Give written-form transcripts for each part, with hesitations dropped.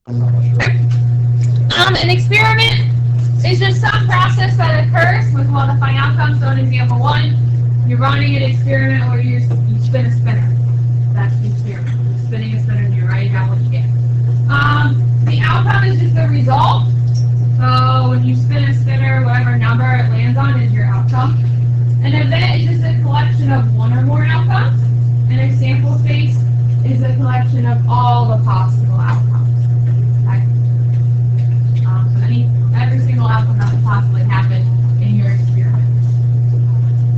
An experiment is just some process that occurs with well-defined outcomes. So in example 1, you're running an experiment where you spin a spinner. That's the experiment. You're spinning a spinner and you're writing down what you get. The outcome is just the result. So when you spin a spinner, whatever number it lands on is your outcome. An event is just a collection of one or more outcomes. And a sample space is a collection of all the possible outcomes. Okay? So every single outcome that could possibly happen in your experiment.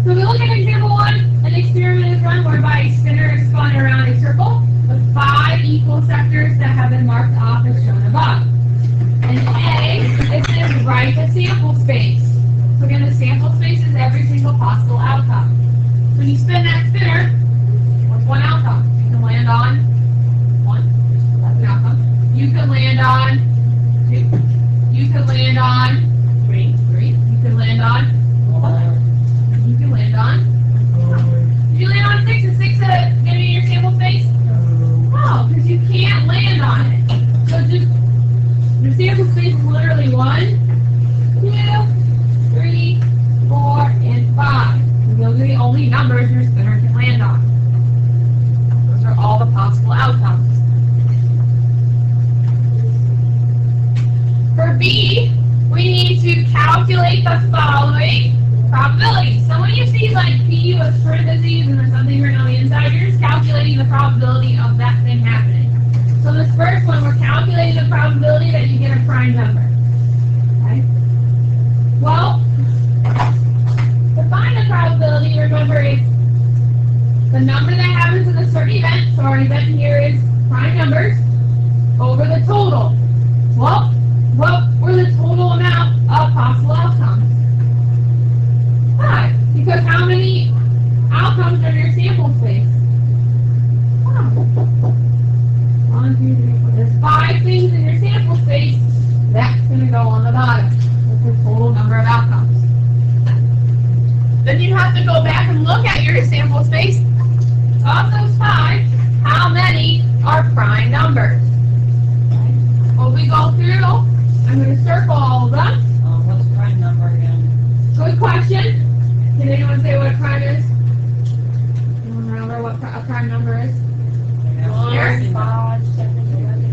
So if we look at example 1, an experiment is run whereby a spinner is spun around a circle with 5 equal sectors that have been marked off as shown above. And A, it says write the sample space. So again, the sample space is every single possible outcome. When you spin that spinner, what's one outcome? You can land on 1. That's an outcome. You can land on 2. You can land on 3. You can land on 4. You can land on 5. Did you land on 6? Is 6 going to be your sample space? No, because you can't land on it. So just your sample space is literally 1, 2, 3, 4, and 5. Those are the only numbers your spinner can land on. Those are all the possible outcomes. For B, we need to calculate the following probabilities. So when you see like P with parentheses and there's something written on the inside, you're just calculating the probability of that thing happening. So this first one, we're calculating the probability that you get a prime number. Okay? Well, to find the probability, remember it's the number that happens in a certain event. So our event here is prime numbers over the total. Well, what were the total amount of possible outcomes? 5. Because how many outcomes are in your sample space? 1, 2, 3, 4. There's 5 things in your sample space. That's going to go on the bottom. That's the total number of outcomes. Then you have to go back and look at your sample space. Of those 5, how many are prime numbers? Okay. Well, we go through. I'm going to circle all of them. What's prime number again? Good question. Can anyone say what a prime is? Anyone remember what a prime number is? Here? 5, 7, 11.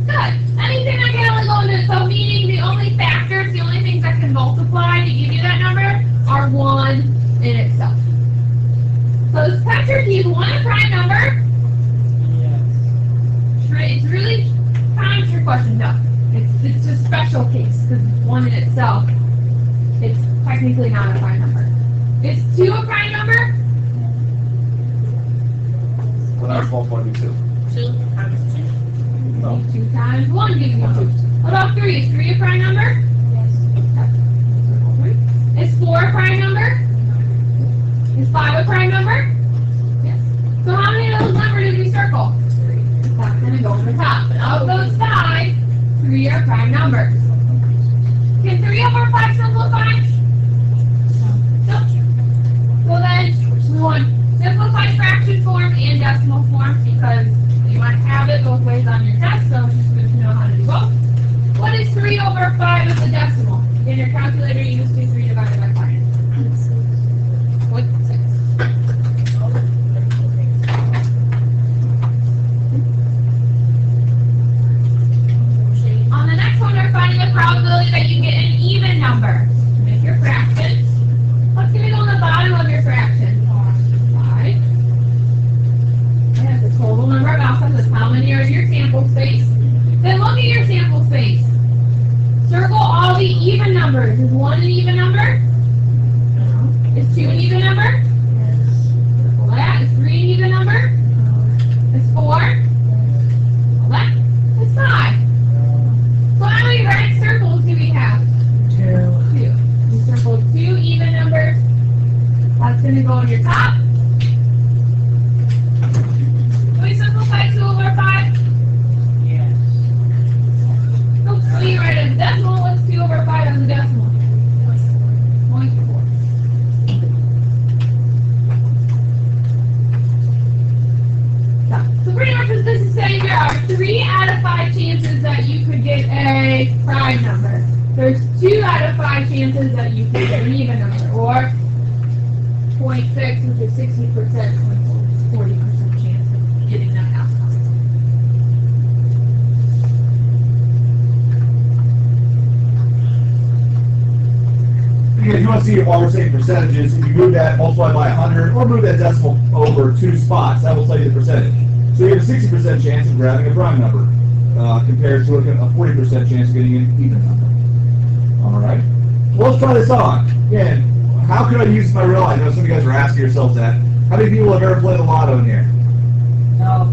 Good. Anything that can only go into, so meaning the only factors, the only things that can multiply to give you that number are 1 in itself. So this picture keys 1 a prime number. It's really kind of a trick question, no. It's a special case because 1 in itself, it's technically not a prime number. Is 2 a prime number? Well, that's 1.2. 2 times 2. No. 2 times 1 gives you 2. What about 3? Is 3 a prime number? Yes. Is 4 a prime number? Is 5 a prime number? Yes. So how many of those numbers did we circle? 3. That's going to go on the top. But of those 5, 3 are prime numbers. Can 3 over 5 simplify? No. So then we want simplified fraction form and decimal form because you might have it both ways on your test, so it's just good to know how to do both. What is 3 over 5 as a decimal? In your calculator, you just do 3 divided by 5. 0.6. On the next one, we're finding the probability that you get an even number. Make your fraction. What's going to go on the bottom of your fraction? 5. And the total number of outcomes is how many are in your sample space. Then look at your sample space. Circle all the even numbers. Is 1 an even number? No. Is 2 an even number? Yes. Circle that. Is 3 an even number? No. Is 4? Circle that. Is 5. So how many red circles do we have? 2. You circled 2 even numbers. That's going to go on your top. Can we simplify 2 over 5? Yes. Oops, so you write a decimal. What's 2 over 5 as a decimal? 0.4. So pretty much what this is saying here are 3 3 out of 5 chances that you could get a prime number. There's 2 out of 5 chances that you could get an even number, or 0.6, which is 60%, 40% chance of getting that outcome. Because you want to see while we're saying percentages, if you move that multiply by 100 or move that decimal over 2 spots, that will tell you the percentage. So you have a 60% chance of grabbing a prime number compared to a 40% chance of getting an even number. All right. Well, let's try this on. Again, how could I use my real life? I know some of you guys are asking yourselves that. How many people have ever played the lotto in here? No.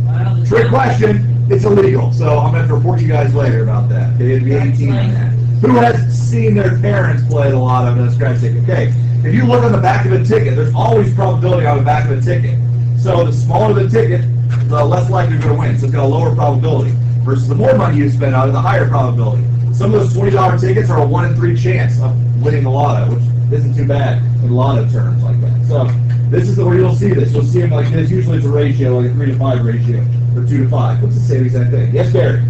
Well, Trick question. It's illegal, so I'm going to report you guys later about that. Okay, it'd be 18 on that. Who has seen their parents play the lotto and a scratch ticket? Okay, if you look on the back of a ticket, there's always probability on the back of a ticket. So the smaller the ticket, the less likely you're going to win. So it's got a lower probability. Versus the more money you spend on it, the higher probability. Some of those $20 tickets are a 1 in 3 chance of winning the lotto, which isn't too bad in lotto terms like that. So this is where you'll see this. You'll see them like this. Usually it's a ratio, like a 3 to 5 ratio, or 2 to 5. What's the same exact thing? Yes, Barry?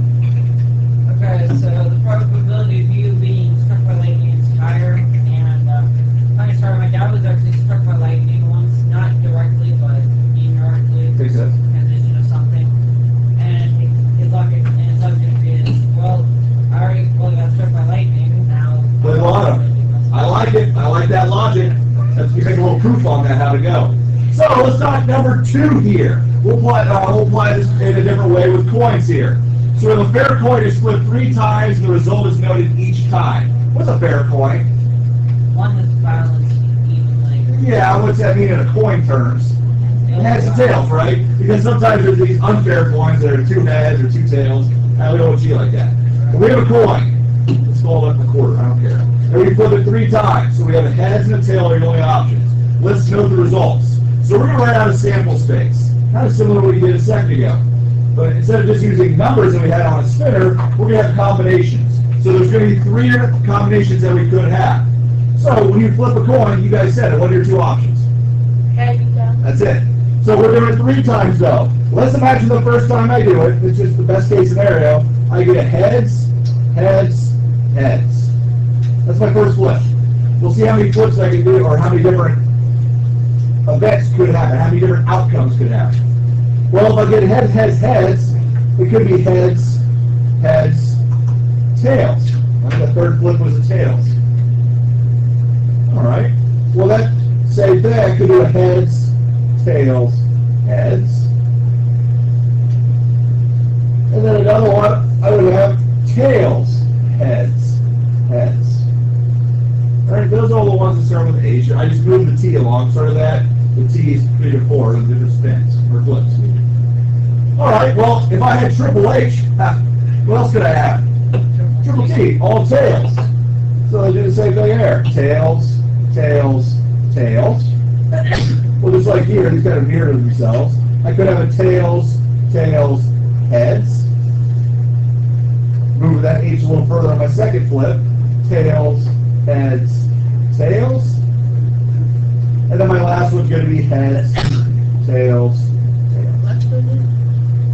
Okay, so the probability of you being struck by lightning is higher, and funny story, my dad was actually struck by lightning once, not directly, but indirectly, Makes sense. transition of something, and his logic is, well, I already got struck by lightning, now... Play the lotto. I like it. I like that logic. Let's make a little proof on that, how to go. So let's talk number 2 here. We'll apply this in a different way with coins here. So if a fair coin is flipped 3 times, the result is noted each time. What's a fair coin? One that's balanced evenly. Yeah, what's that mean in a coin terms? Heads and tails, right? Because sometimes there's these unfair coins that are 2 heads or 2 tails. We don't want you like that. But we have a coin. Let's call it a quarter. I don't care. And we flip it 3 times. So we have a heads and a tail are the only options. Let's note the results. So we're going to write out a sample space. Kind of similar to what you did a second ago. But instead of just using numbers that we had on a spinner, we're going to have combinations. So there's going to be 3 different combinations that we could have. So when you flip a coin, you guys said it. What are your 2 options? That's it. So we're doing it 3 times though. Let's imagine the first time I do it, which is the best case scenario, I get heads, heads, heads. That's my first flip. We'll see how many flips I can do or how many different events could happen, how many different outcomes could happen. Well, if I get heads, heads, heads, it could be heads, heads, tails. Right? The third flip was the tails. All right. Well, that same thing, I could do a heads, tails, heads. And then another one, I would have tails, heads, heads. All right, those are all the ones that start with H. I just moved the T along, sort of that. The T is 3 to 4 of different spins, or flips. All right, well, if I had triple H, what else could I have? Triple T, all tails. So I do the same thing here. Tails, tails, tails. Well, just like here, these kind of mirror themselves. I could have a tails, tails, heads. Move that H a little further on my second flip. Tails, heads, tails. And then my last one's going to be heads, tails, tails.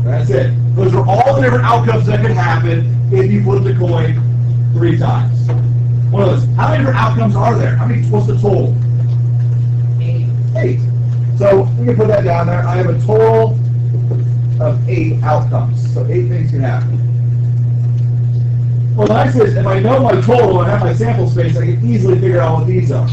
That's it. Those are all the different outcomes that could happen if you flip the coin 3 times. One of those. How many different outcomes are there? What's the total? 8. So we can put that down there. I have a total of 8 outcomes. So 8 things can happen. Well, the nice is, if I know my total and have my sample space, I can easily figure out what these are.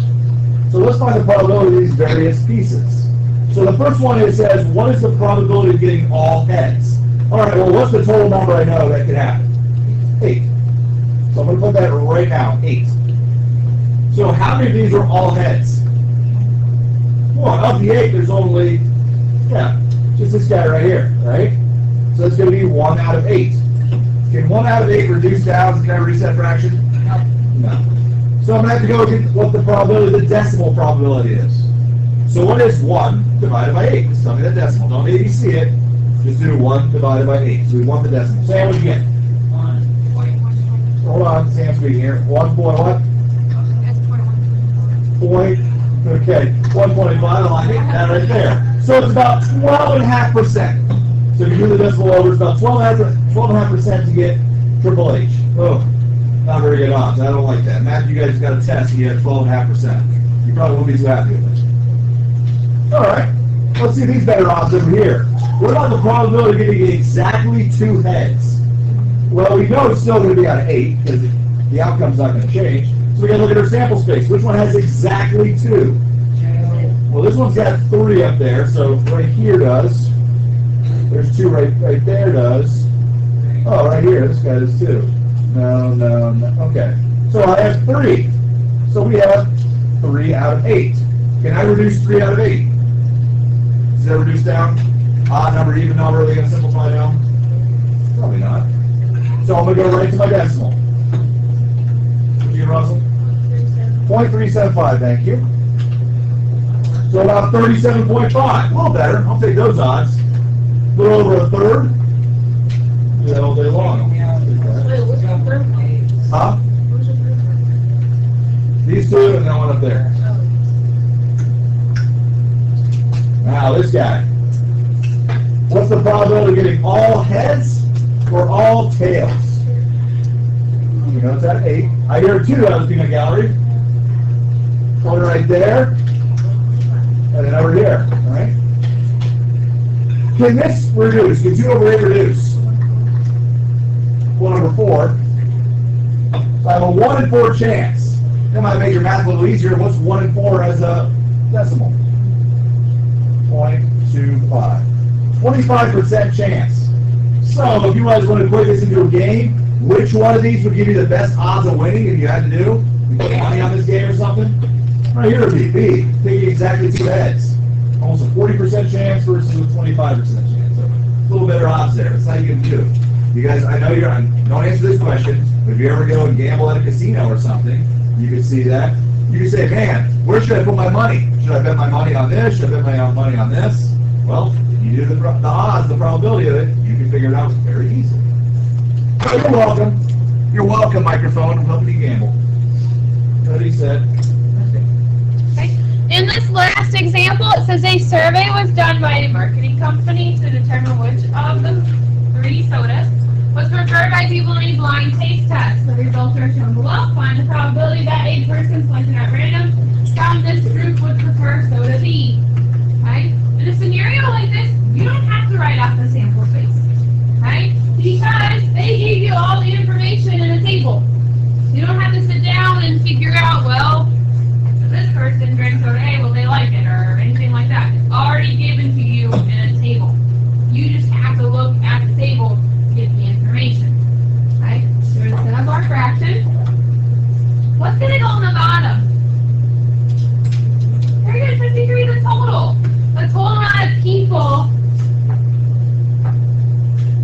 So let's find the probability of these various pieces. So the first one is says, what is the probability of getting all heads? All right, well, what's the total number I know that could happen? 8. So I'm going to put that right now, 8. So how many of these are all heads? Well, of the 8, there's only, just this guy right here, right? So it's going to be 1 out of 8. Can 1 out of 8 reduce down? Can I reset fraction? No. So I'm going to have to go get what the probability, the decimal probability is. So what is 1 divided by 8? Just tell me the decimal. Don't ABC it. Just do 1 divided by 8. So we want the decimal. Sam, what do you get? 1. Hold on, Sam's speaking here. 1 point what? Point. Okay, 1.5. I like it. That right there. So it's about 12.5%. So if you do the decimal over, it's about 12.5% to get Triple H. Oh, not very good odds. I don't like that. Imagine you guys got a test and you had 12.5%. You probably won't be too happy with it. All right. Let's see these better odds over here. What about the probability of getting exactly 2 heads? Well, we know it's still going to be out of 8 because the outcome's not going to change. So we got to look at our sample space. Which one has exactly 2? Well, this one's got 3 up there, so right here does. There's 2 right there does. Oh, right here, this guy does 2. No. Okay. So I have 3. So we have 3 out of 8. Can I reduce 3 out of 8? Does that reduce down? Odd number, even number, are they going to simplify down? Probably not. So I'm going to go right to my decimal. What you, Russell? 0.375, thank you. So about 37.5. A little better. I'll take those odds. A little over a third. Do that all day long. Huh? These 2 and that one up there. Now this guy. What's the probability of getting all heads or all tails? You know it's at 8. I hear 2 out of the peanut gallery. One right there. And then over here. Alright? Can this reduce? Can 2 over 8 reduce? 1 over 4. So I have a 1 in 4 chance. That might make your math a little easier. What's 1 in 4 as a decimal? 0.25. 25% chance. So if you guys want to put this into a game, which one of these would give you the best odds of winning if you had to do? You put money on this game or something? Right here would be B. Thinking exactly 2 heads. Almost a 40% chance versus a 25% chance. So a little better odds there. That's how you can do. You guys, I know you're on, don't answer this question, but if you ever go and gamble at a casino or something, you can see that. You can say, man, where should I put my money? Should I bet my money on this? Should I bet my money on this? Well, if you do the odds, the probability of it, you can figure it out very easily. So you're welcome. You're welcome, microphone. I'm helping you gamble. Ready, set. Okay. In this last example, it says a survey was done by a marketing company to determine which of the 3 sodas was preferred by people in a blind taste test. The results are shown below. Find the probability that a person selected at random found this group would prefer soda B. Okay? In a scenario like this, you don't have to write out the sample space. Right? Because they gave you all the information in a table. You don't have to sit down and figure out, well, this person drinks soda A, will they like it, or anything like that. It's already given to you in a table. You just have to look at the table to get the information. Right? So instead of our fraction, what's going to go on the bottom? Very good, 53 is the total. The total amount of people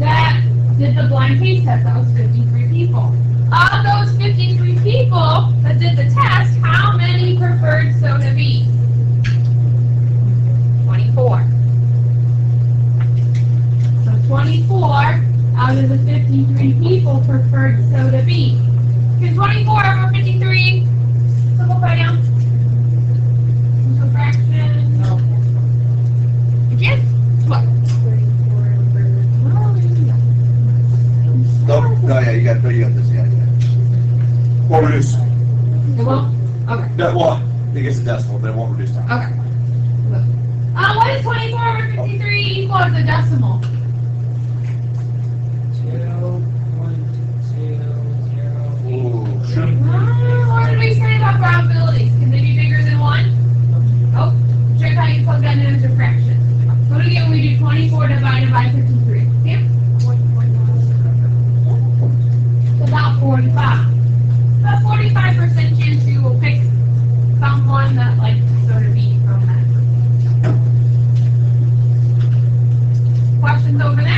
that did the blind taste test, that was 53 people. Of those 53 people that did the test, how many preferred soda B? 24. So 24 out of the 53 people preferred soda B. Can 24 over 53 simplify down? Into a fraction? No. You can? What? No, yeah, you got this, yeah. Won't reduce. It won't? Okay. No, well, I think it's a decimal, but it won't reduce down. Okay. What is 24 over 53 equal as a decimal? 2.20. Ooh, shoot. What did we say about probabilities? Can they be bigger than 1? Oh, check how you plug that into a fraction. So again, we do 24 divided by 53. Yeah? About 45. About 45% chance you will pick someone that likes soda B from that group. Questions over there?